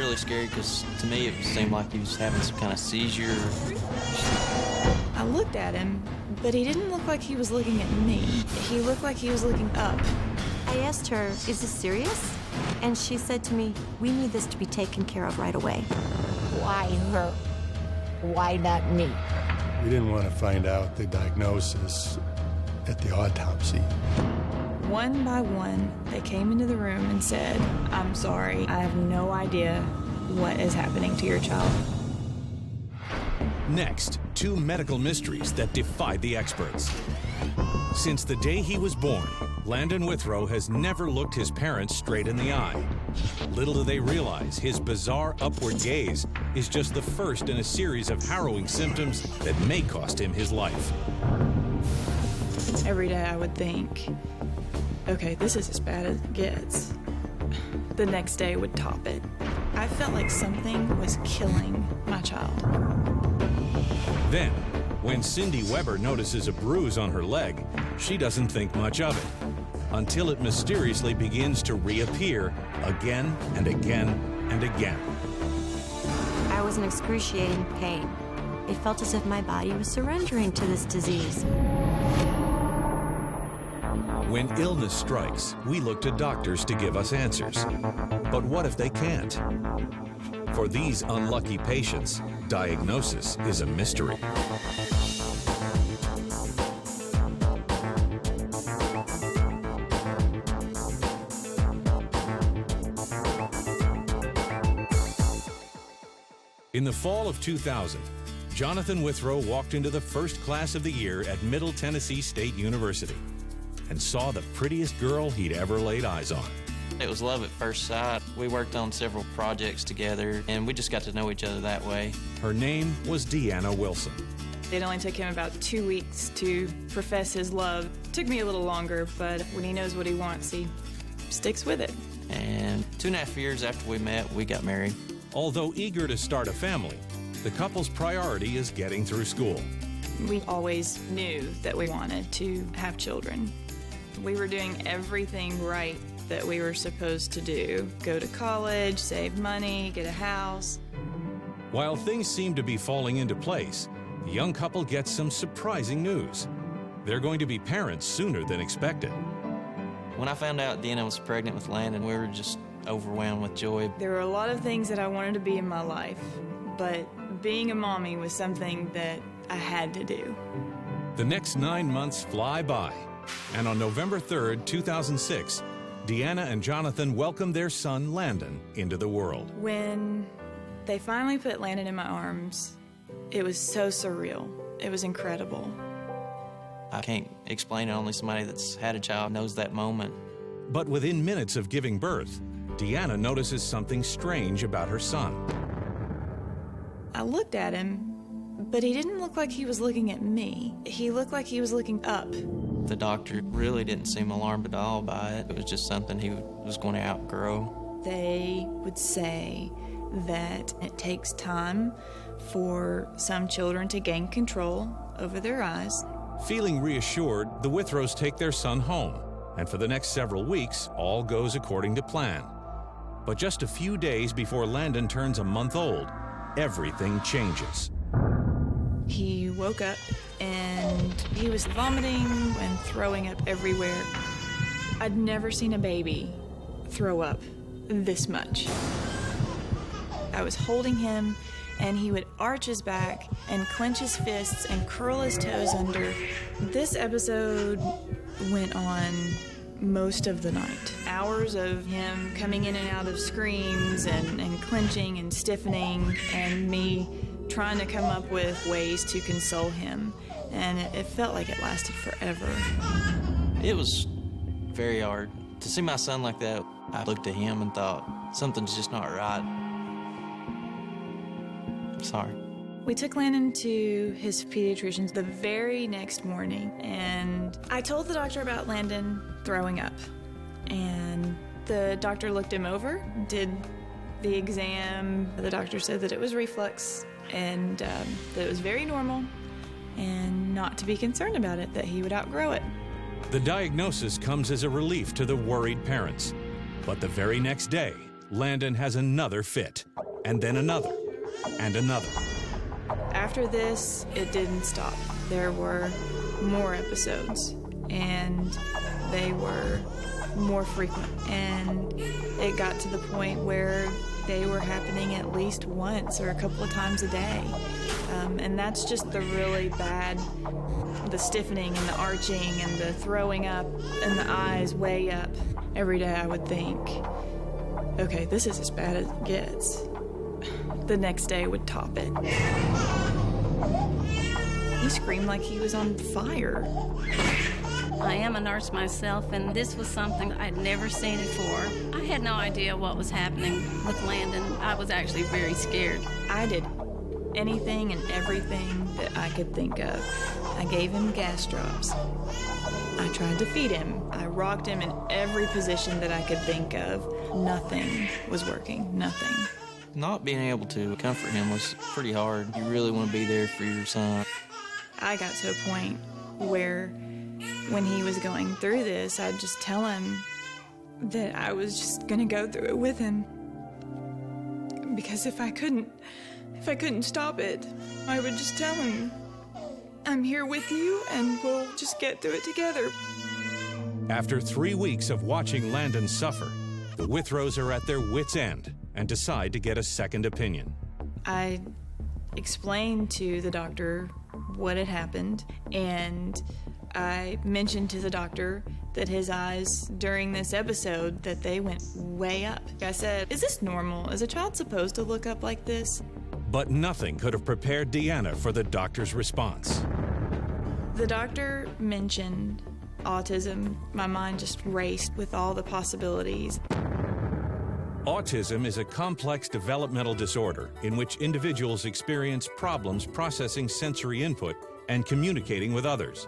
really scary because to me it seemed like he was having some kind of seizure. I looked at him, but he didn't look like he was looking at me. He looked like he was looking up. I asked her, is this serious? And she said to me, we need this to be taken care of right away. Why her? Why not me? We didn't want to find out the diagnosis at the autopsy. One by one, they came into the room and said, I'm sorry, I have no idea what is happening to your child. Next, two medical mysteries that defy the experts. Since the day he was born, Landon Withrow has never looked his parents straight in the eye. Little do they realize his bizarre upward gaze is just the first in a series of harrowing symptoms that may cost him his life. Every day I would think, okay, this is as bad as it gets. The next day would top it. I felt like something was killing my child. Then, when Cindy Weber notices a bruise on her leg, she doesn't think much of it, until it mysteriously begins to reappear again and again and again. I was in excruciating pain. It felt as if my body was surrendering to this disease. When illness strikes, we look to doctors to give us answers. But what if they can't? For these unlucky patients, diagnosis is a mystery. In the fall of 2000, Jonathan Withrow walked into the first class of the year at Middle Tennessee State University and saw the prettiest girl he'd ever laid eyes on. It was love at first sight. We worked on several projects together, and we just got to know each other that way. Her name was Deanna Wilson. It only took him about 2 weeks to profess his love. Took me a little longer, but when he knows what he wants, he sticks with it. And 2.5 years after we met, we got married. Although eager to start a family, the couple's priority is getting through school. We always knew that we wanted to have children. We were doing everything right that we were supposed to do. Go to college, save money, get a house. While things seem to be falling into place, the young couple gets some surprising news. They're going to be parents sooner than expected. When I found out Deanna was pregnant with Landon, we were just overwhelmed with joy. There were a lot of things that I wanted to be in my life, but being a mommy was something that I had to do. The next 9 months fly by, and on November 3rd, 2006, Deanna and Jonathan welcomed their son, Landon, into the world. When they finally put Landon in my arms, it was so surreal. It was incredible. I can't explain it. Only somebody that's had a child knows that moment. But within minutes of giving birth, Deanna notices something strange about her son. I looked at him, but he didn't look like he was looking at me. He looked like he was looking up. The doctor really didn't seem alarmed at all by it. It was just something he was going to outgrow. They would say that it takes time for some children to gain control over their eyes. Feeling reassured, the Withrows take their son home, and for the next several weeks, all goes according to plan. But just a few days before Landon turns a month old, everything changes. He woke up and he was vomiting and throwing up everywhere. I'd never seen a baby throw up this much. I was holding him and he would arch his back and clench his fists and curl his toes under. This episode went on most of the night. Hours of him coming in and out of screams and clenching and stiffening, and me trying to come up with ways to console him. And it felt like it lasted forever. It was very hard. To see my son like that, I looked at him and thought, something's just not right. I'm sorry. We took Landon to his pediatrician the very next morning, and I told the doctor about Landon throwing up. And the doctor looked him over, did the exam. The doctor said that it was reflux and that it was very normal and not to be concerned about it, that he would outgrow it. The diagnosis comes as a relief to the worried parents. But the very next day, Landon has another fit. and then another, and another. After this, it didn't stop. There were more episodes, and they were more frequent. And it got to the point where they were happening at least once or a couple of times a day. And that's just the really bad, the stiffening and the arching and the throwing up and the eyes way up. Every day I would think, okay, this is as bad as it gets. The next day would top it. He screamed like he was on fire. I am a nurse myself, and this was something I'd never seen before. I had no idea what was happening with Landon. I was actually very scared. I did anything and everything that I could think of. I gave him gas drops. I tried to feed him. I rocked him in every position that I could think of. Nothing was working, nothing. Not being able to comfort him was pretty hard. You really want to be there for your son. I got to a point where when he was going through this, I'd just tell him that I was just gonna go through it with him. Because if I couldn't stop it, I would just tell him, I'm here with you and we'll just get through it together. After 3 weeks of watching Landon suffer, the Withrows are at their wits' end and decide to get a second opinion. I explained to the doctor what had happened, and I mentioned to the doctor that his eyes during this episode, that they went way up. I said, is this normal? Is a child supposed to look up like this? But nothing could have prepared Deanna for the doctor's response. The doctor mentioned autism. My mind just raced with all the possibilities. Autism is a complex developmental disorder in which individuals experience problems processing sensory input and communicating with others.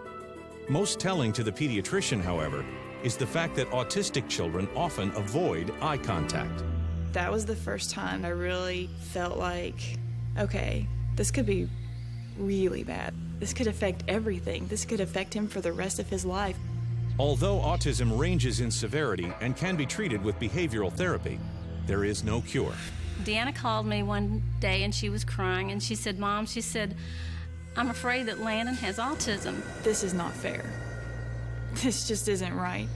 Most telling to the pediatrician, however, is the fact that autistic children often avoid eye contact. That was the first time I really felt like, okay, this could be really bad. This could affect everything. This could affect him for the rest of his life. Although autism ranges in severity and can be treated with behavioral therapy, there is no cure. Deanna called me one day and she was crying and she said, Mom, she said, I'm afraid that Landon has autism. This is not fair. This just isn't right.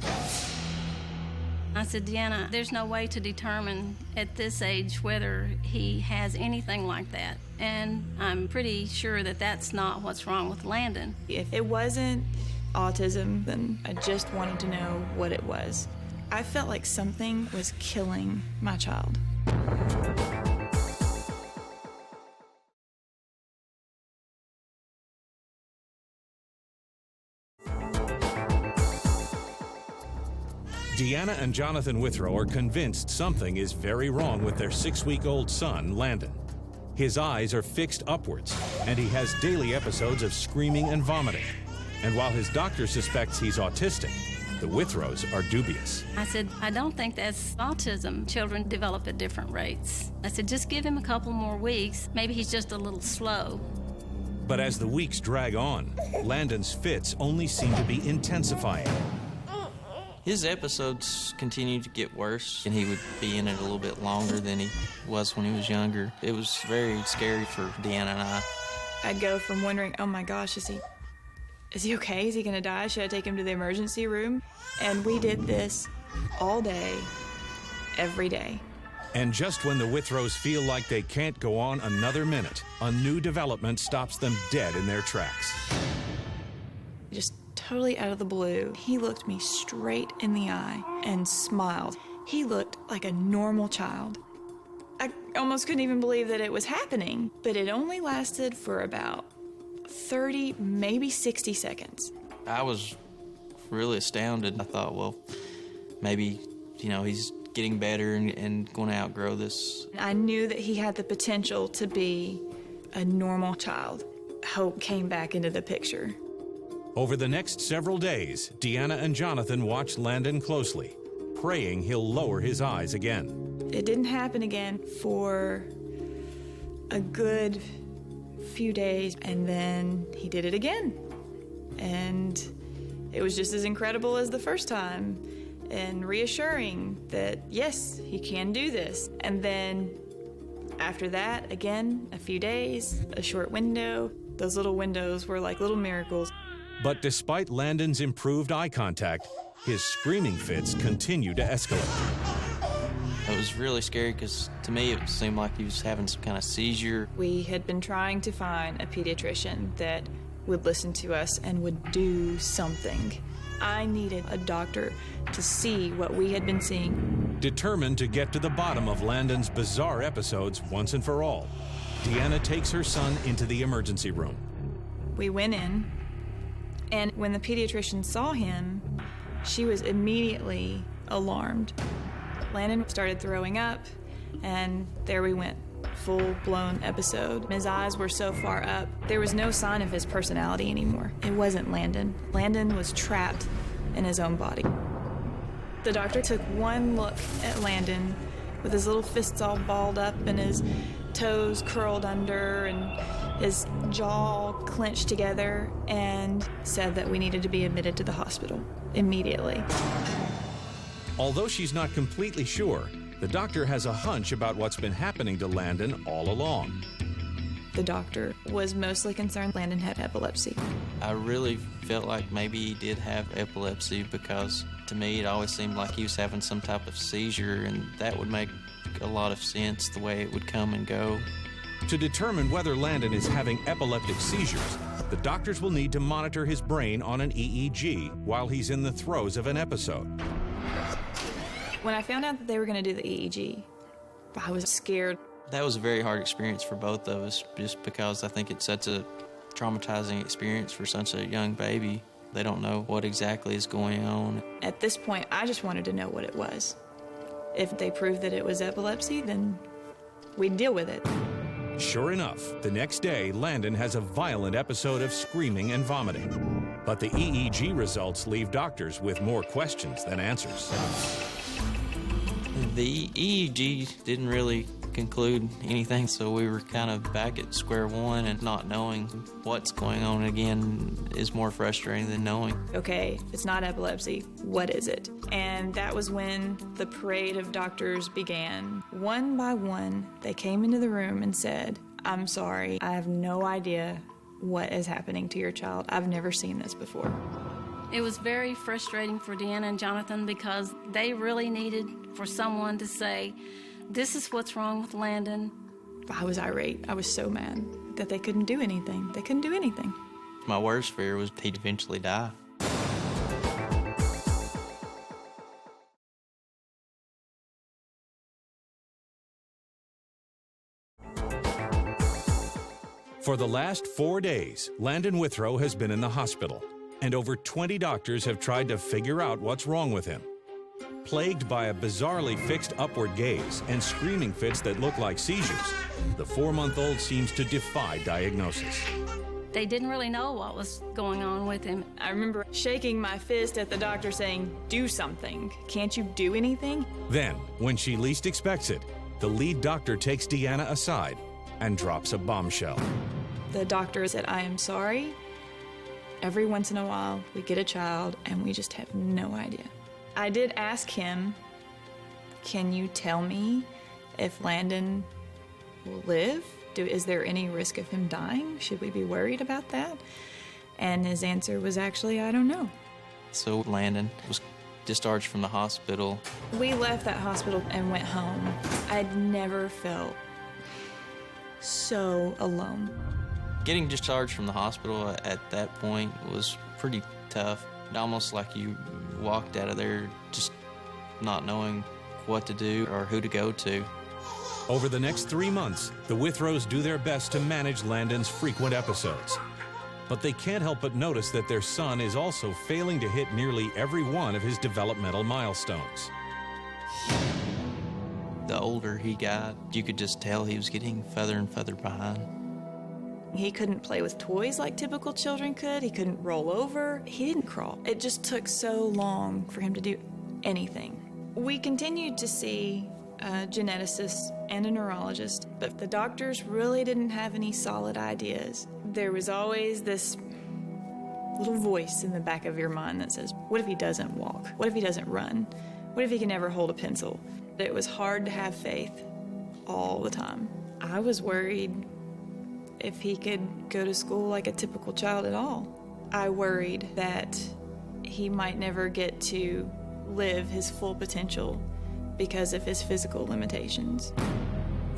I said, Deanna, there's no way to determine at this age whether he has anything like that. And I'm pretty sure that that's not what's wrong with Landon. If it wasn't autism, then I just wanted to know what it was. I felt like something was killing my child. Deanna and Jonathan Withrow are convinced something is very wrong with their 6-week-old son, Landon. His eyes are fixed upwards, and he has daily episodes of screaming and vomiting. And while his doctor suspects he's autistic, the Withrows are dubious. I said, I don't think that's autism. Children develop at different rates. I said, just give him a couple more weeks. Maybe he's just a little slow. But as the weeks drag on, Landon's fits only seem to be intensifying. His episodes continued to get worse, and he would be in it a little bit longer than he was when he was younger. It was very scary for Deanna and I. I'd go from wondering, oh my gosh, is he okay? Is he gonna die? Should I take him to the emergency room? And we did this all day, every day. And just when the Withrows feel like they can't go on another minute, a new development stops them dead in their tracks. Just totally out of the blue, he looked me straight in the eye and smiled. He looked like a normal child. I almost couldn't even believe that it was happening, but it only lasted for about 30, maybe 60 seconds. I was really astounded. I thought, well, maybe, he's getting better and going to outgrow this. I knew that he had the potential to be a normal child. Hope came back into the picture. Over the next several days, Deanna and Jonathan watch Landon closely, praying he'll lower his eyes again. It didn't happen again for a good few days, and then he did it again. And it was just as incredible as the first time, and reassuring that, yes, he can do this. And then After that, again, a few days, a short window. Those little windows were like little miracles. But despite Landon's improved eye contact, his screaming fits continue to escalate. It was really scary because to me it seemed like he was having some kind of seizure. We had been trying to find a pediatrician that would listen to us and would do something. I needed a doctor to see what we had been seeing. Determined to get to the bottom of Landon's bizarre episodes once and for all, Deanna takes her son into the emergency room. We went in, and when the pediatrician saw him, she was immediately alarmed. Landon started throwing up, and there we went. Full-blown episode. His eyes were so far up, there was no sign of his personality anymore. It wasn't Landon. Landon was trapped in his own body. The doctor took one look at Landon with his little fists all balled up and his toes curled under and his jaw clenched together, and said that we needed to be admitted to the hospital immediately. Although she's not completely sure, the doctor has a hunch about what's been happening to Landon all along. The doctor was mostly concerned Landon had epilepsy. I really felt like maybe he did have epilepsy because to me it always seemed like he was having some type of seizure, and that would make a lot of sense the way it would come and go. To determine whether Landon is having epileptic seizures, the doctors will need to monitor his brain on an EEG while he's in the throes of an episode. When I found out that they were going to do the EEG, I was scared. That was a very hard experience for both of us, just because I think it's such a traumatizing experience for such a young baby. They don't know what exactly is going on. At this point, I just wanted to know what it was. If they proved that it was epilepsy, then we'd deal with it. Sure enough, the next day, Landon has a violent episode of screaming and vomiting. But the EEG results leave doctors with more questions than answers. The EEG didn't really conclude anything, so we were kind of back at square one, and not knowing what's going on again is more frustrating than knowing. Okay, it's not epilepsy. What is it? And that was when the parade of doctors began. One by one, they came into the room and said, "I'm sorry, I have no idea what is happening to your child. I've never seen this before." It was very frustrating for Deanna and Jonathan because they really needed for someone to say, this is what's wrong with Landon. I was irate. I was so mad that they couldn't do anything. They couldn't do anything. My worst fear was he'd eventually die. For the last 4 days, Landon Withrow has been in the hospital, and over 20 doctors have tried to figure out what's wrong with him. Plagued by a bizarrely fixed upward gaze and screaming fits that look like seizures, the 4-month-old seems to defy diagnosis. They didn't really know what was going on with him. I remember shaking my fist at the doctor saying, "Do something. Can't you do anything?" Then, when she least expects it, the lead doctor takes Deanna aside and drops a bombshell. The doctor said, "I am sorry. Every once in a while, we get a child and we just have no idea." I did ask him, "Can you tell me if Landon will live? Is there any risk of him dying? Should we be worried about that?" And his answer was actually, "I don't know." So Landon was discharged from the hospital. We left that hospital and went home. I'd never felt so alone. Getting discharged from the hospital at that point was pretty tough. Almost like you walked out of there just not knowing what to do or who to go to. Over the next 3 months, the Withrows do their best to manage Landon's frequent episodes. But they can't help but notice that their son is also failing to hit nearly every one of his developmental milestones. The older he got, you could just tell he was getting further and further behind. He couldn't play with toys like typical children could. He couldn't roll over. He didn't crawl. It just took so long for him to do anything. We continued to see a geneticist and a neurologist, but the doctors really didn't have any solid ideas. There was always this little voice in the back of your mind that says, what if he doesn't walk? What if he doesn't run? What if he can never hold a pencil? It was hard to have faith all the time. I was worried if he could go to school like a typical child at all. I worried that he might never get to live his full potential because of his physical limitations.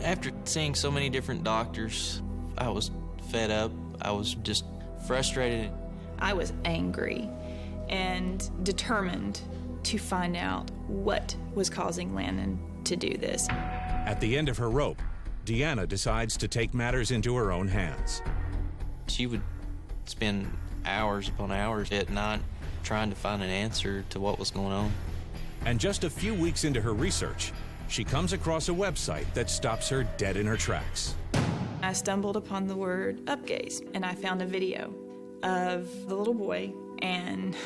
After seeing so many different doctors, I was fed up. I was just frustrated. I was angry and determined to find out what was causing Landon to do this. At the end of her rope, Deanna decides to take matters into her own hands. She would spend hours upon hours at night trying to find an answer to what was going on. And just a few weeks into her research, she comes across a website that stops her dead in her tracks. I stumbled upon the word Upgaze, and I found a video of the little boy, and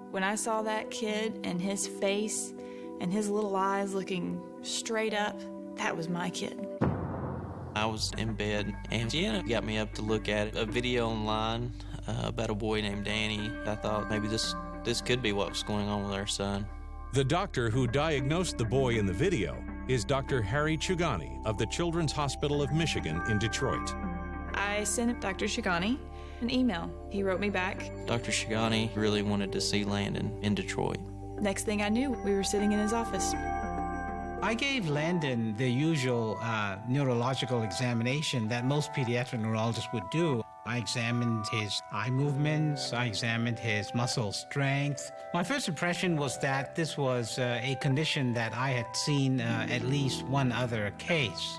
when I saw that kid and his face and his little eyes looking straight up, that was my kid. I was in bed, and Deanna got me up to look at a video online about a boy named Danny. I thought maybe this could be what was going on with our son. The doctor who diagnosed the boy in the video is Dr. Harry Chugani of the Children's Hospital of Michigan in Detroit. I sent Dr. Chugani an email. He wrote me back. Dr. Chugani really wanted to see Landon in Detroit. Next thing I knew, we were sitting in his office. I gave Landon the usual neurological examination that most pediatric neurologists would do. I examined his eye movements, I examined his muscle strength. My first impression was that this was a condition that I had seen at least one other case.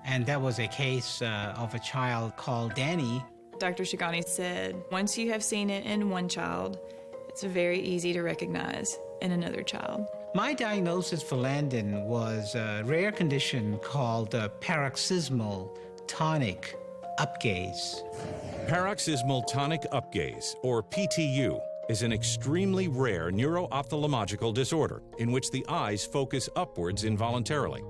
And that was a case of a child called Danny. Dr. Chugani said, once you have seen it in one child, it's very easy to recognize in another child. My diagnosis for Landon was a rare condition called Paroxysmal Tonic Upgaze. Paroxysmal Tonic Upgaze, or PTU, is an extremely rare neuro-ophthalmological disorder in which the eyes focus upwards involuntarily.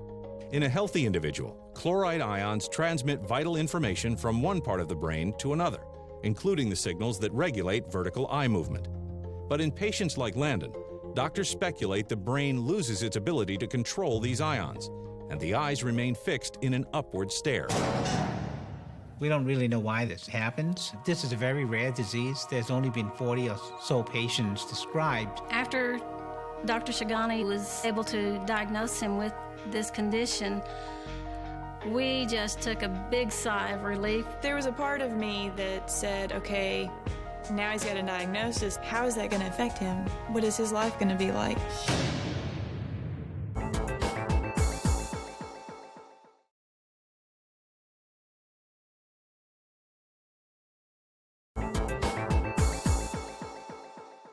In a healthy individual, chloride ions transmit vital information from one part of the brain to another, including the signals that regulate vertical eye movement. But in patients like Landon, doctors speculate the brain loses its ability to control these ions, and the eyes remain fixed in an upward stare. We don't really know why this happens. This is a very rare disease. There's only been 40 or so patients described. After Dr. Chugani was able to diagnose him with this condition, we just took a big sigh of relief. There was a part of me that said, okay, now he's got a diagnosis. How is that going to affect him? What is his life going to be like?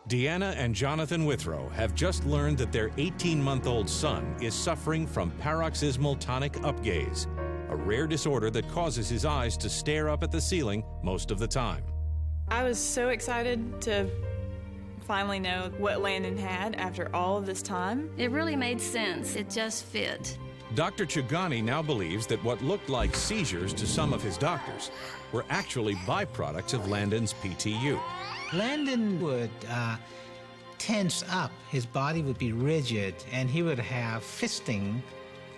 Deanna and Jonathan Withrow have just learned that their 18-month-old son is suffering from paroxysmal tonic upgaze, a rare disorder that causes his eyes to stare up at the ceiling most of the time. I was so excited to finally know what Landon had after all of this time. It really made sense. It just fit. Dr. Chugani now believes that what looked like seizures to some of his doctors were actually byproducts of Landon's PTU. Landon would tense up. His body would be rigid, and he would have fisting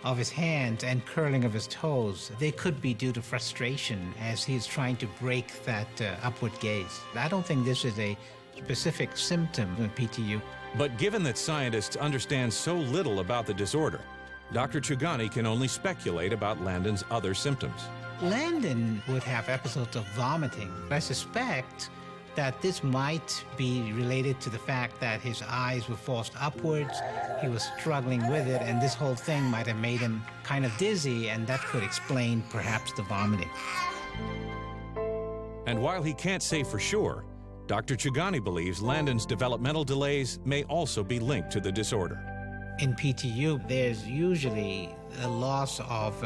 of his hands and curling of his toes. They could be due to frustration as he's trying to break that upward gaze. I don't think this is a specific symptom of PTU. But given that scientists understand so little about the disorder, Dr. Chugani can only speculate about Landon's other symptoms. Landon would have episodes of vomiting. I suspect that this might be related to the fact that his eyes were forced upwards, he was struggling with it, and this whole thing might have made him kind of dizzy, and that could explain perhaps the vomiting. And while he can't say for sure, Dr. Chugani believes Landon's developmental delays may also be linked to the disorder. In PTU, there's usually a loss of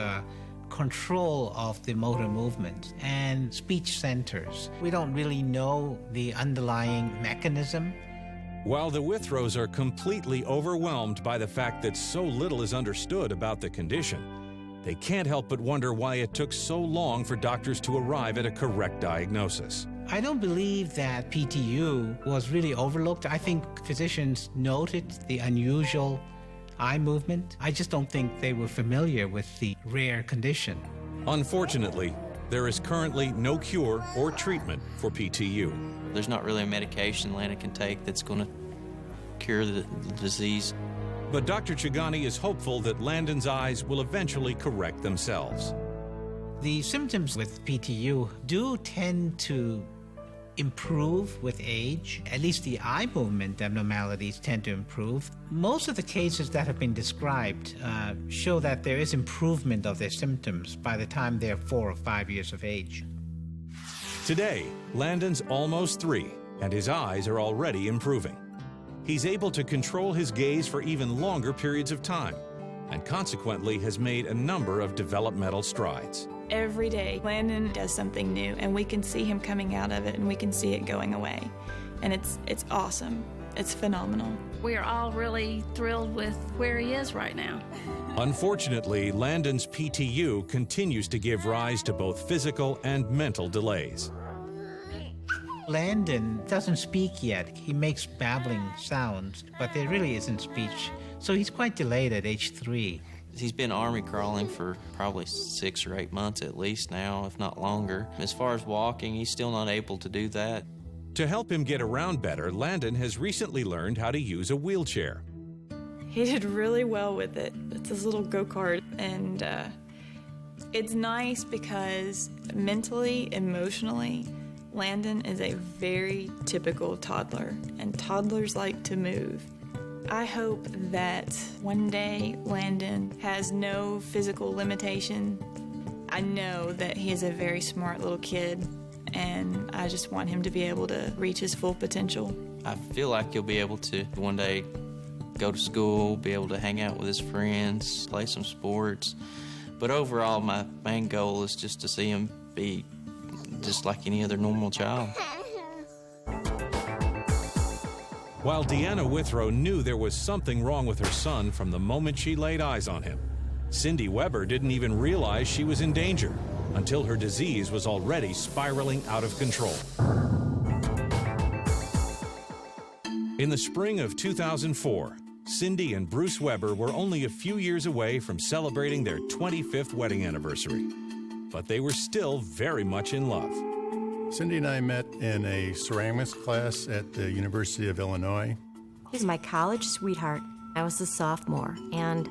control of the motor movement and speech centers. We don't really know the underlying mechanism. While the Withrows are completely overwhelmed by the fact that so little is understood about the condition, they can't help but wonder why it took so long for doctors to arrive at a correct diagnosis. I don't believe that PTU was really overlooked. I think physicians noted the unusual eye movement. I just don't think they were familiar with the rare condition. Unfortunately, there is currently no cure or treatment for PTU. There's not really a medication Landon can take that's going to cure the disease. But Dr. Chigani is hopeful that Landon's eyes will eventually correct themselves. The symptoms with PTU do tend to improve with age. At least the eye movement abnormalities tend to improve. Most of the cases that have been described show that there is improvement of their symptoms by the time they're 4 or 5 years of age. Today, Landon's almost 3, and his eyes are already improving. He's able to control his gaze for even longer periods of time, and consequently has made a number of developmental strides. Every day, Landon does something new, and we can see him coming out of it, and we can see it going away. And it's awesome. It's phenomenal. We are all really thrilled with where he is right now. Unfortunately, Landon's PTU continues to give rise to both physical and mental delays. Landon doesn't speak yet. He makes babbling sounds, but there really isn't speech. So he's quite delayed at age 3. He's been army crawling for probably 6 or 8 months at least now, if not longer. As far as walking, he's still not able to do that. To help him get around better, Landon has recently learned how to use a wheelchair. He did really well with it. It's his little go-kart, and it's nice because mentally, emotionally, Landon is a very typical toddler, and toddlers like to move. I hope that one day Landon has no physical limitation. I know that he is a very smart little kid, and I just want him to be able to reach his full potential. I feel like he'll be able to one day go to school, be able to hang out with his friends, play some sports. But overall, my main goal is just to see him be just like any other normal child. While Deanna Withrow knew there was something wrong with her son from the moment she laid eyes on him, Cindy Weber didn't even realize she was in danger until her disease was already spiraling out of control. In the spring of 2004, Cindy and Bruce Weber were only a few years away from celebrating their 25th wedding anniversary, but they were still very much in love. Cindy and I met in a ceramics class at the University of Illinois. He's my college sweetheart. I was a sophomore, and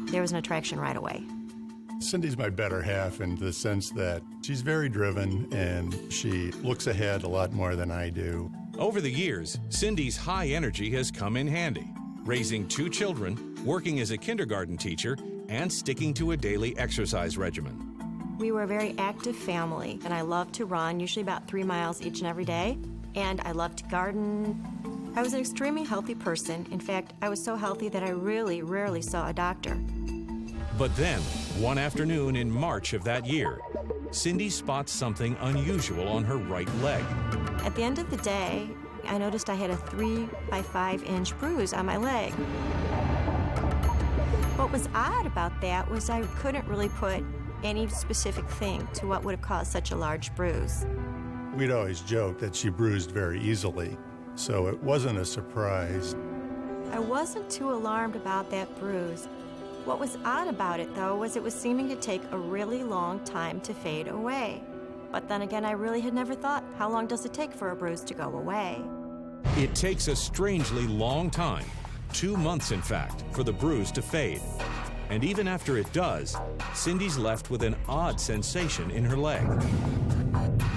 there was an attraction right away. Cindy's my better half in the sense that she's very driven and she looks ahead a lot more than I do. Over the years, Cindy's high energy has come in handy, raising 2 children, working as a kindergarten teacher, and sticking to a daily exercise regimen. We were a very active family, and I loved to run, usually about 3 miles each and every day, and I loved to garden. I was an extremely healthy person. In fact, I was so healthy that I really rarely saw a doctor. But then, one afternoon in March of that year, Cindy spots something unusual on her right leg. At the end of the day, I noticed I had a 3 by 5 inch bruise on my leg. What was odd about that was I couldn't really put any specific thing to what would have caused such a large bruise. We'd always joked that she bruised very easily, so it wasn't a surprise. I wasn't too alarmed about that bruise. What was odd about it, though, was it was seeming to take a really long time to fade away. But then again, I really had never thought, how long does it take for a bruise to go away? It takes a strangely long time, 2 months in fact, for the bruise to fade. And even after it does, Cindy's left with an odd sensation in her leg.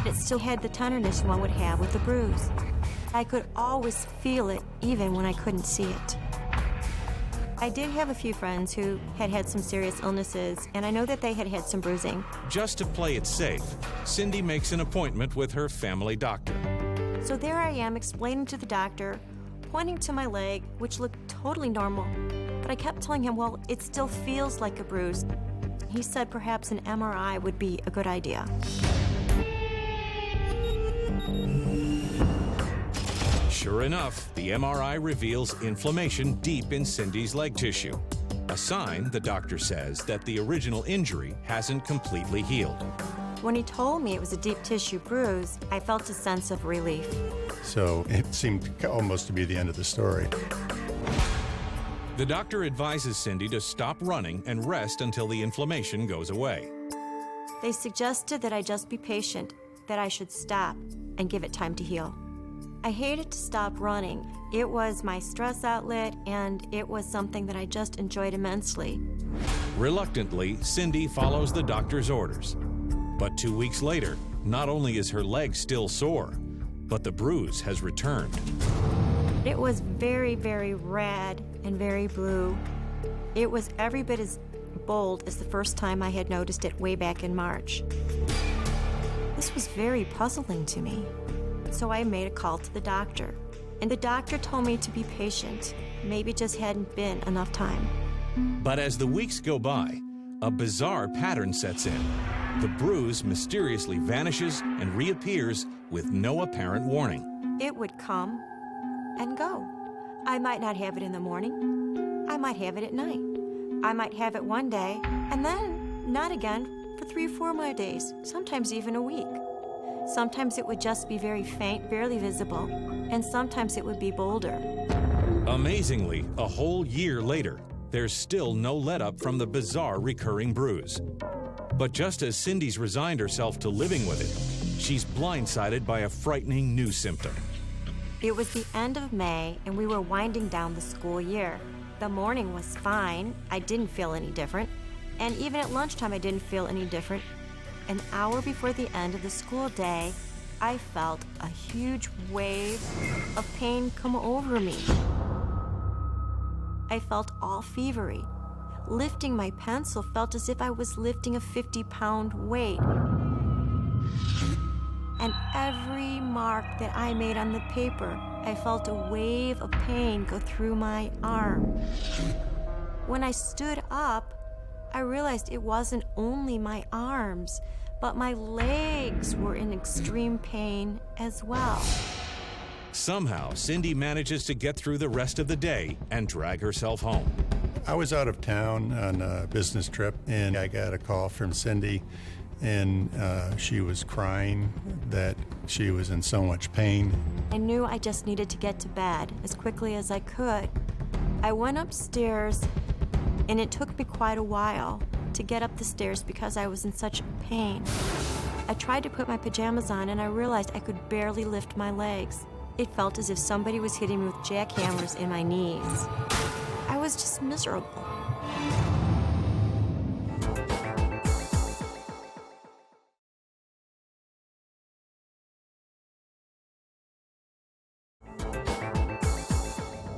It still had the tenderness one would have with a bruise. I could always feel it, even when I couldn't see it. I did have a few friends who had had some serious illnesses, and I know that they had had some bruising. Just to play it safe, Cindy makes an appointment with her family doctor. So there I am, explaining to the doctor, pointing to my leg, which looked totally normal. But I kept telling him, well, it still feels like a bruise. He said perhaps an MRI would be a good idea. Sure enough, the MRI reveals inflammation deep in Cindy's leg tissue. A sign, the doctor says, that the original injury hasn't completely healed. When he told me it was a deep tissue bruise, I felt a sense of relief. So it seemed almost to be the end of the story. The doctor advises Cindy to stop running and rest until the inflammation goes away. They suggested that I just be patient, that I should stop and give it time to heal. I hated to stop running. It was my stress outlet, and it was something that I just enjoyed immensely. Reluctantly, Cindy follows the doctor's orders. But 2 weeks later, not only is her leg still sore, but the bruise has returned. It was very, very red and very blue. It was every bit as bold as the first time I had noticed it way back in March. This was very puzzling to me. So I made a call to the doctor. And the doctor told me to be patient. Maybe it just hadn't been enough time. But as the weeks go by, a bizarre pattern sets in. The bruise mysteriously vanishes and reappears with no apparent warning. It would come and go. I might not have it in the morning. I might have it at night. I might have it one day, and then not again for 3 or 4 more days, sometimes even a week. Sometimes it would just be very faint, barely visible, and sometimes it would be bolder. Amazingly, a whole year later, there's still no let-up from the bizarre recurring bruise. But just as Cindy's resigned herself to living with it, she's blindsided by a frightening new symptom. It was the end of May, and we were winding down the school year. The morning was fine. I didn't feel any different. And even at lunchtime, I didn't feel any different. An hour before the end of the school day, I felt a huge wave of pain come over me. I felt all fevery. Lifting my pencil felt as if I was lifting a 50-pound weight. And every mark that I made on the paper, I felt a wave of pain go through my arm. When I stood up, I realized it wasn't only my arms, but my legs were in extreme pain as well. Somehow, Cindy manages to get through the rest of the day and drag herself home. I was out of town on a business trip, and I got a call from Cindy, and she was crying that she was in so much pain. I knew I just needed to get to bed as quickly as I could. I went upstairs, and it took me quite a while to get up the stairs because I was in such pain. I tried to put my pajamas on, and I realized I could barely lift my legs. It felt as if somebody was hitting me with jackhammers in my knees. I was just miserable.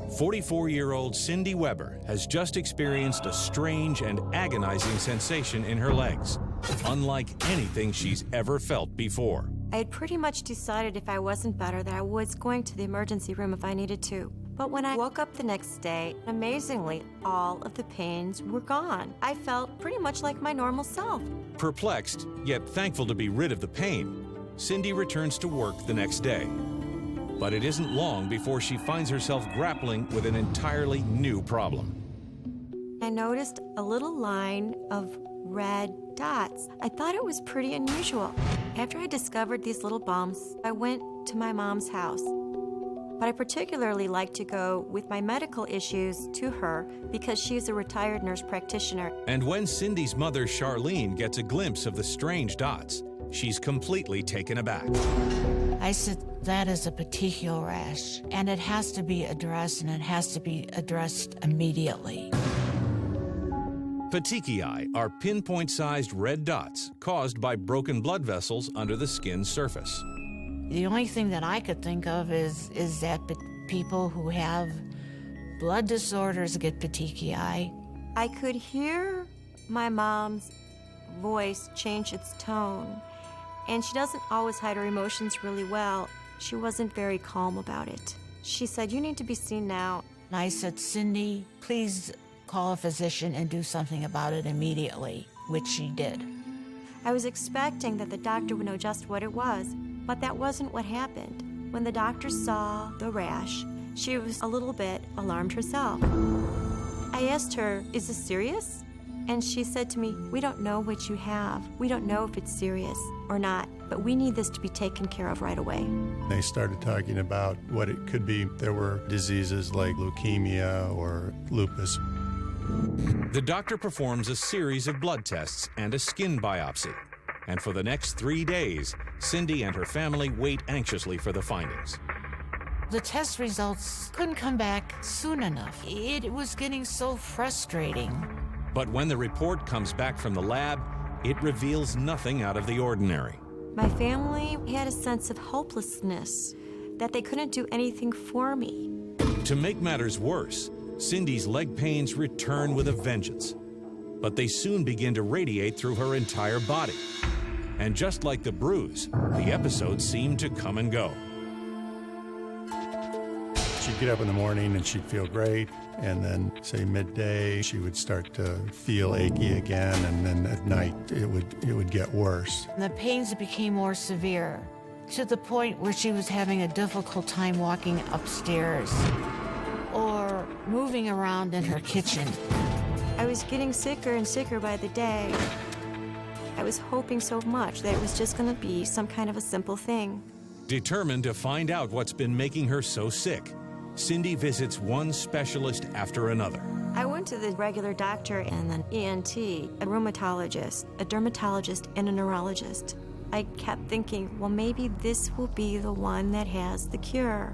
"44-year-old Cindy Weber has just experienced a strange and agonizing sensation in her legs, unlike anything she's ever felt before. I had pretty much decided if I wasn't better that I was going to the emergency room if I needed to. But when I woke up the next day, amazingly, all of the pains were gone. I felt pretty much like my normal self. Perplexed, yet thankful to be rid of the pain, Cindy returns to work the next day. But it isn't long before she finds herself grappling with an entirely new problem. I noticed a little line of red dots. I thought it was pretty unusual. After I discovered these little bumps, I went to my mom's house. But I particularly like to go with my medical issues to her because she's a retired nurse practitioner. And when Cindy's mother, Charlene, gets a glimpse of the strange dots, she's completely taken aback. I said, that is a petechial rash, and it has to be addressed, and it has to be addressed immediately. Petechiae are pinpoint-sized red dots caused by broken blood vessels under the skin's surface. The only thing that I could think of is that people who have blood disorders get petechiae. I could hear my mom's voice change its tone, and she doesn't always hide her emotions really well. She wasn't very calm about it. She said, "You need to be seen now." And I said, "Cindy, please call a physician and do something about it immediately," which she did. I was expecting that the doctor would know just what it was, but that wasn't what happened. When the doctor saw the rash, she was a little bit alarmed herself. I asked her, "Is this serious?" And she said to me, "We don't know what you have. We don't know if it's serious or not." but we need this to be taken care of right away. They started talking about what it could be. There were diseases like leukemia or lupus. The doctor performs a series of blood tests and a skin biopsy. And for the next 3 days, Cindy and her family wait anxiously for the findings. The test results couldn't come back soon enough. It was getting so frustrating. But when the report comes back from the lab, it reveals nothing out of the ordinary. My family had a sense of hopelessness, that they couldn't do anything for me. To make matters worse, Cindy's leg pains return with a vengeance. But they soon begin to radiate through her entire body. And just like the bruise, the episodes seem to come and go. She'd get up in the morning and she'd feel great, and then, say, midday, she would start to feel achy again, and then at night it would get worse. The pains became more severe, to the point where she was having a difficult time walking upstairs or moving around in her kitchen. I was getting sicker and sicker by the day. I was hoping so much that it was just going to be some kind of a simple thing. Determined to find out what's been making her so sick, Cindy visits one specialist after another. I went to the regular doctor and an ENT, a rheumatologist, a dermatologist, and a neurologist. I kept thinking, well, maybe this will be the one that has the cure.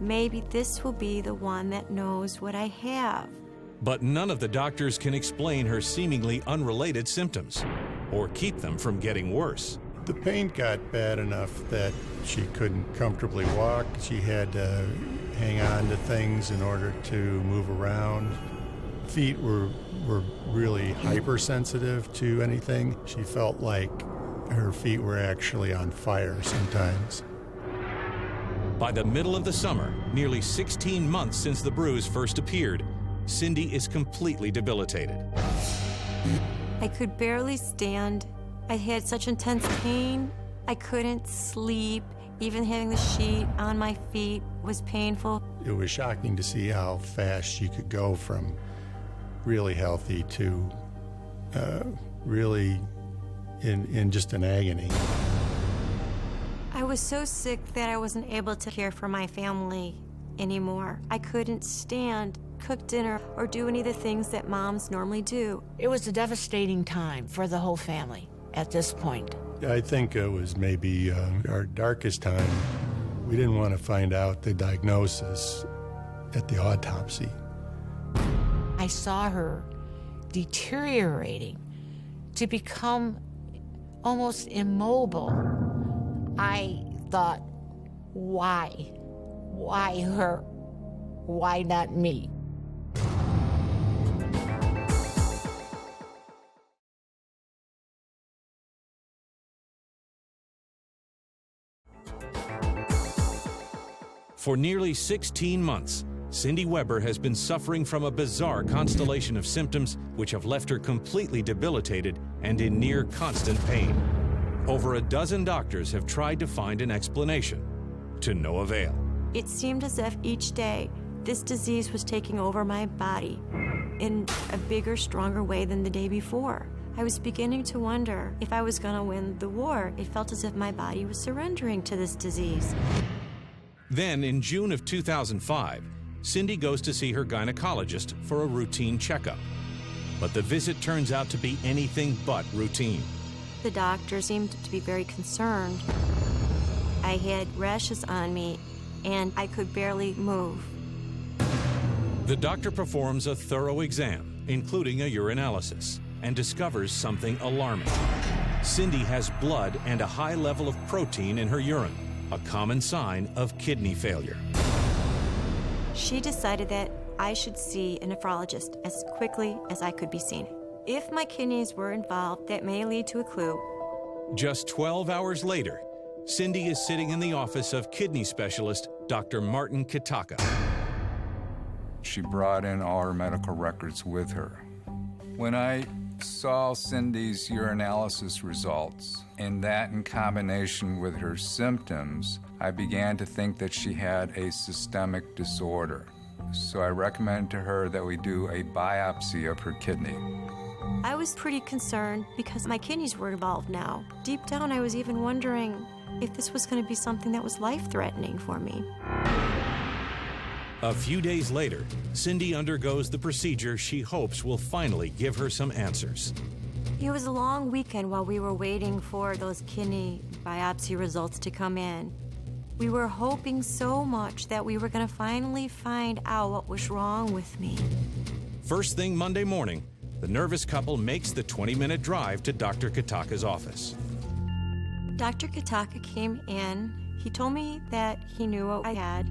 Maybe this will be the one that knows what I have. But none of the doctors can explain her seemingly unrelated symptoms or keep them from getting worse. The pain got bad enough that she couldn't comfortably walk. She had to hang on to things in order to move around. Feet were really hypersensitive to anything. She felt like her feet were actually on fire sometimes. By the middle of the summer, nearly 16 months since the bruise first appeared, Cindy is completely debilitated. I could barely stand. I had such intense pain. I couldn't sleep. Even having the sheet on my feet was painful. It was shocking to see how fast she could go from really healthy to really in just an agony. I was so sick that I wasn't able to care for my family anymore. I couldn't stand, cook dinner, or do any of the things that moms normally do. It was a devastating time for the whole family at this point. I think it was maybe our darkest time. We didn't want to find out the diagnosis at the autopsy. I saw her deteriorating to become almost immobile. I thought, why? Why her? Why not me? For nearly 16 months, Cindy Weber has been suffering from a bizarre constellation of symptoms which have left her completely debilitated and in near constant pain. Over a dozen doctors have tried to find an explanation, to no avail. It seemed as if each day this disease was taking over my body in a bigger, stronger way than the day before. I was beginning to wonder if I was going to win the war. It felt as if my body was surrendering to this disease. Then, in June of 2005, Cindy goes to see her gynecologist for a routine checkup. But the visit turns out to be anything but routine. The doctor seemed to be very concerned. I had rashes on me, and I could barely move. The doctor performs a thorough exam, including a urinalysis, and discovers something alarming. Cindy has blood and a high level of protein in her urine, a common sign of kidney failure. She decided that I should see a nephrologist as quickly as I could be seen. If my kidneys were involved, that may lead to a clue. Just 12 hours later, Cindy is sitting in the office of kidney specialist Dr. Martin Kitaka. She brought in all her medical records with her. When I saw Cindy's urinalysis results, and that in combination with her symptoms, I began to think that she had a systemic disorder. So I recommended to her that we do a biopsy of her kidney. I was pretty concerned because my kidneys were involved now. Deep down, I was even wondering if this was going to be something that was life-threatening for me. A few days later, Cindy undergoes the procedure she hopes will finally give her some answers. It was a long weekend while we were waiting for those kidney biopsy results to come in. We were hoping so much that we were going to finally find out what was wrong with me. First thing Monday morning, the nervous couple makes the 20-minute drive to Dr. Kitaka's office. Dr. Kitaka came in. He told me that he knew what I had.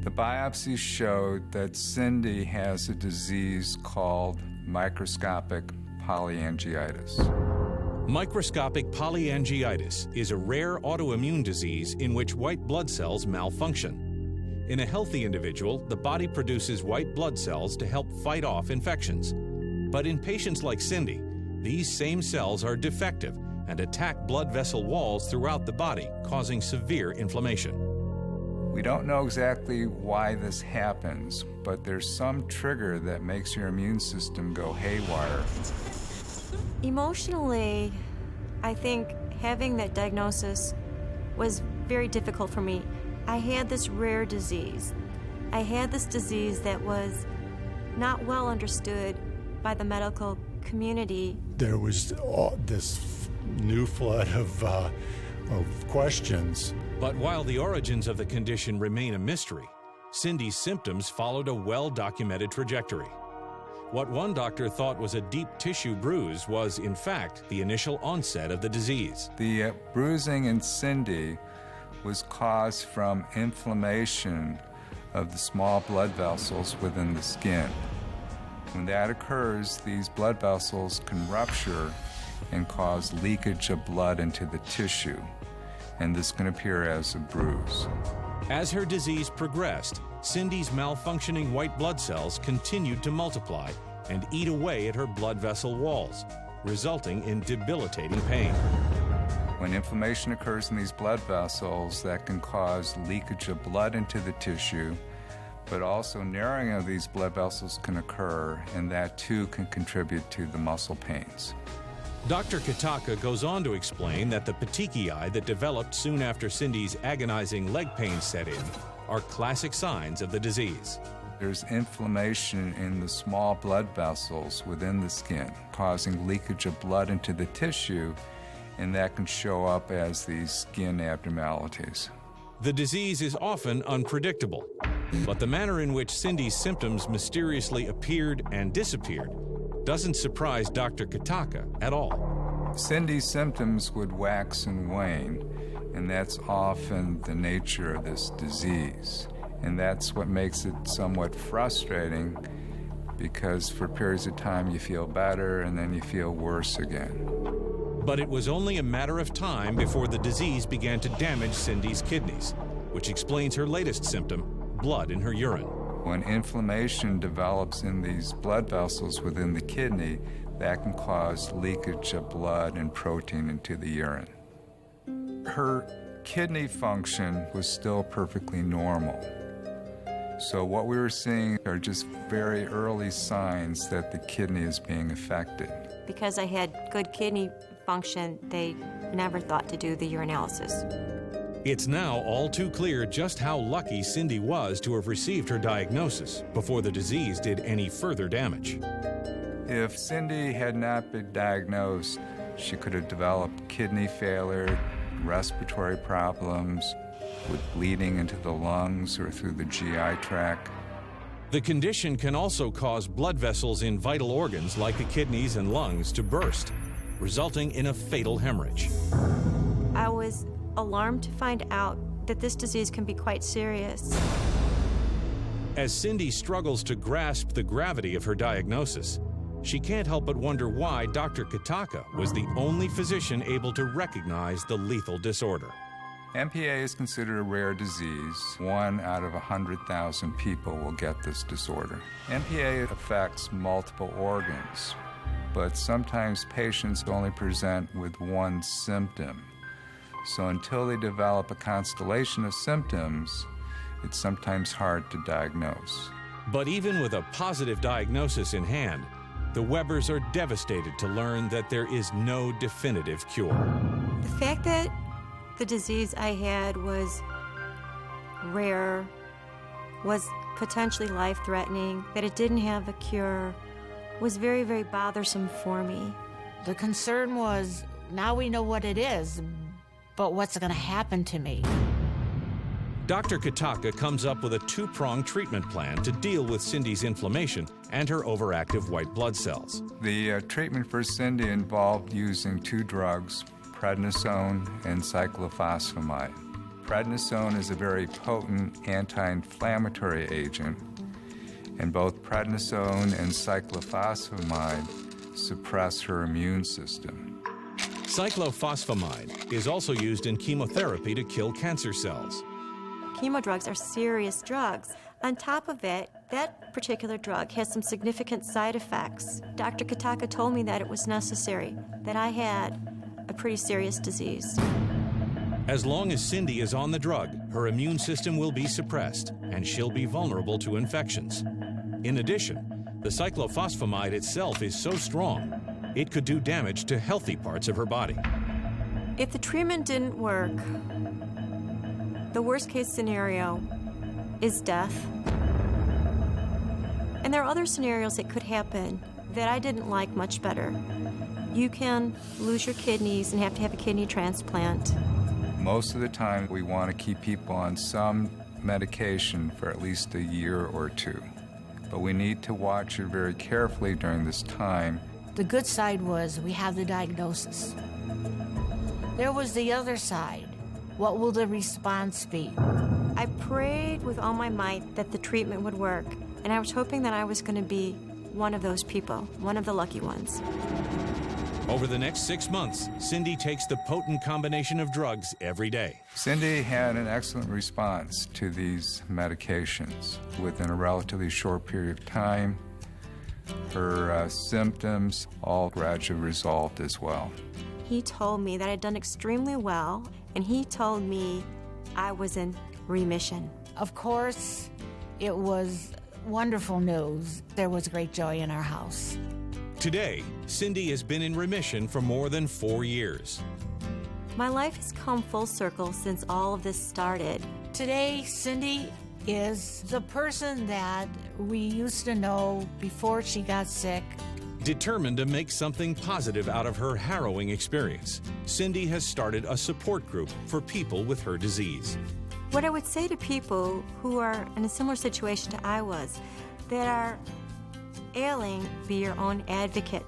The biopsy showed that Cindy has a disease called microscopic polyangiitis. Microscopic polyangiitis is a rare autoimmune disease in which white blood cells malfunction. In a healthy individual, the body produces white blood cells to help fight off infections. But in patients like Cindy, these same cells are defective and attack blood vessel walls throughout the body, causing severe inflammation. We don't know exactly why this happens, but there's some trigger that makes your immune system go haywire. Emotionally, I think having that diagnosis was very difficult for me. I had this rare disease. I had this disease that was not well understood by the medical community. There was this new flood of questions. But while the origins of the condition remain a mystery, Cindy's symptoms followed a well-documented trajectory. What one doctor thought was a deep tissue bruise was, in fact, the initial onset of the disease. The bruising in Cindy was caused from inflammation of the small blood vessels within the skin. When that occurs, these blood vessels can rupture and cause leakage of blood into the tissue, and this can appear as a bruise. As her disease progressed, Cindy's malfunctioning white blood cells continued to multiply and eat away at her blood vessel walls, resulting in debilitating pain. When inflammation occurs in these blood vessels, that can cause leakage of blood into the tissue, but also narrowing of these blood vessels can occur, and that too can contribute to the muscle pains. Dr. Kitaka goes on to explain that the petechiae that developed soon after Cindy's agonizing leg pain set in are classic signs of the disease. There's inflammation in the small blood vessels within the skin, causing leakage of blood into the tissue, and that can show up as these skin abnormalities. The disease is often unpredictable, but the manner in which Cindy's symptoms mysteriously appeared and disappeared doesn't surprise Dr. Kitaka at all. Cindy's symptoms would wax and wane, and that's often the nature of this disease. And that's what makes it somewhat frustrating, because for periods of time you feel better and then you feel worse again. But it was only a matter of time before the disease began to damage Cindy's kidneys, which explains her latest symptom, blood in her urine. When inflammation develops in these blood vessels within the kidney, that can cause leakage of blood and protein into the urine. Her kidney function was still perfectly normal. So what we were seeing are just very early signs that the kidney is being affected. Because I had good kidney function, they never thought to do the urinalysis. It's now all too clear just how lucky Cindy was to have received her diagnosis before the disease did any further damage. If Cindy had not been diagnosed, she could have developed kidney failure, respiratory problems, with bleeding into the lungs or through the GI tract. The condition can also cause blood vessels in vital organs like the kidneys and lungs to burst, resulting in a fatal hemorrhage. I was alarmed to find out that this disease can be quite serious. As Cindy struggles to grasp the gravity of her diagnosis, she can't help but wonder why Dr. Kitaka was the only physician able to recognize the lethal disorder. MPA is considered a rare disease. 1 out of 100,000 people will get this disorder. MPA affects multiple organs, but sometimes patients only present with one symptom. So until they develop a constellation of symptoms, it's sometimes hard to diagnose. But even with a positive diagnosis in hand, The Webbers are devastated to learn that there is no definitive cure. The fact that the disease I had was rare, was potentially life-threatening, that it didn't have a cure, was very, very bothersome for me. The concern was, now we know what it is, but what's going to happen to me? Dr. Kataka comes up with a two-pronged treatment plan to deal with Cindy's inflammation and her overactive white blood cells. The treatment for Cindy involved using two drugs, prednisone and cyclophosphamide. Prednisone is a very potent anti-inflammatory agent, and both prednisone and cyclophosphamide suppress her immune system. Cyclophosphamide is also used in chemotherapy to kill cancer cells. Chemo drugs are serious drugs. On top of it, that particular drug has some significant side effects. Dr. Kataka told me that it was necessary, that I had a pretty serious disease. As long as Cindy is on the drug, her immune system will be suppressed, and she'll be vulnerable to infections. In addition, the cyclophosphamide itself is so strong, it could do damage to healthy parts of her body. If the treatment didn't work, the worst-case scenario is death. And there are other scenarios that could happen that I didn't like much better. You can lose your kidneys and have to have a kidney transplant. Most of the time, we want to keep people on some medication for at least a year or two. But we need to watch it very carefully during this time. The good side was we have the diagnosis. There was the other side. What will the response be? I prayed with all my might that the treatment would work, and I was hoping that I was going to be one of those people, one of the lucky ones. Over the next 6 months, Cindy takes the potent combination of drugs every day. Cindy had an excellent response to these medications. Within a relatively short period of time, her symptoms all gradually resolved as well. He told me that I'd done extremely well, and he told me I was in remission. Of course, it was wonderful news. There was great joy in our house. Today, Cindy has been in remission for more than 4 years. My life has come full circle since all of this started. Today, Cindy is the person that we used to know before she got sick. Determined to make something positive out of her harrowing experience, Cindy has started a support group for people with her disease. What I would say to people who are in a similar situation to I was, that are ailing, be your own advocate.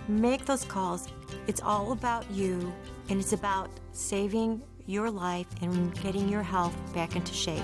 Make those calls. It's all about you, and it's about saving your life and getting your health back into shape.